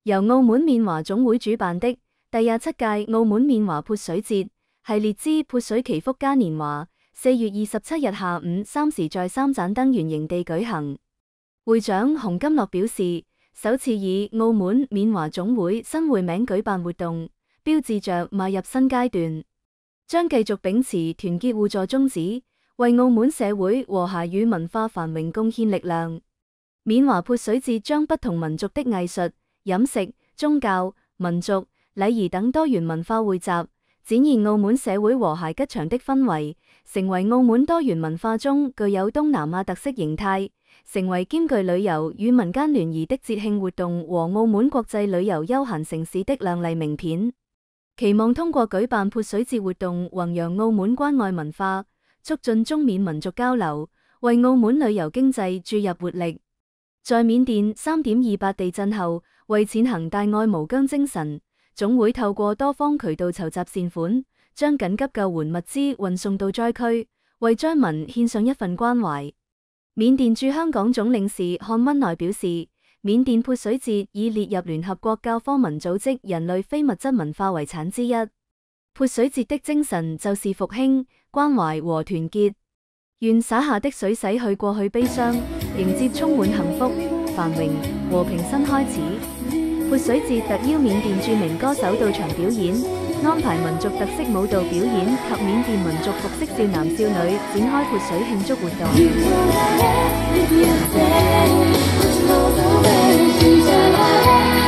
由澳門緬華總會主辦的第27屆澳門緬華潑水節系列之潑水祈福嘉年華，4月27日下午3時在三盞燈圓營地舉行。會長洪金樂表示，首次以澳門緬華總會新會名舉辦活動，標誌着邁入新階段，將繼續秉持團結互助宗旨，為澳門社會和諧與文化繁榮貢獻力量。緬華潑水節將不同民族的藝術、飲食、宗教、民族、禮儀等多元文化匯集，展現澳門社會和諧吉祥的氛圍，成為澳門多元文化中具有東南亞特色形態，成為兼具旅遊與民間聯誼的節慶活動和澳門國際旅遊休閒城市的亮麗名片。期望通過舉辦潑水節活動，弘揚澳門關愛文化，促進中緬民族交流，為澳門旅遊經濟注入活力。在緬甸3.28地震後，為踐行大愛無疆精神，總會透過多方渠道籌集善款，將緊急救援物資運送到災區，為災民獻上一份關懷。緬甸駐香港總領事漢溫內表示，緬甸潑水節已列入聯合國教科文組織人類非物質文化遺產之一。潑水節的精神就是復興、關懷和團結。願灑下的水洗去過去悲傷，迎接充滿幸福、繁榮、和平新開始。潑水節特邀緬甸著名歌手到場表演，安排民族特色舞蹈表演及緬甸民族服飾少男少女展開潑水慶祝活動。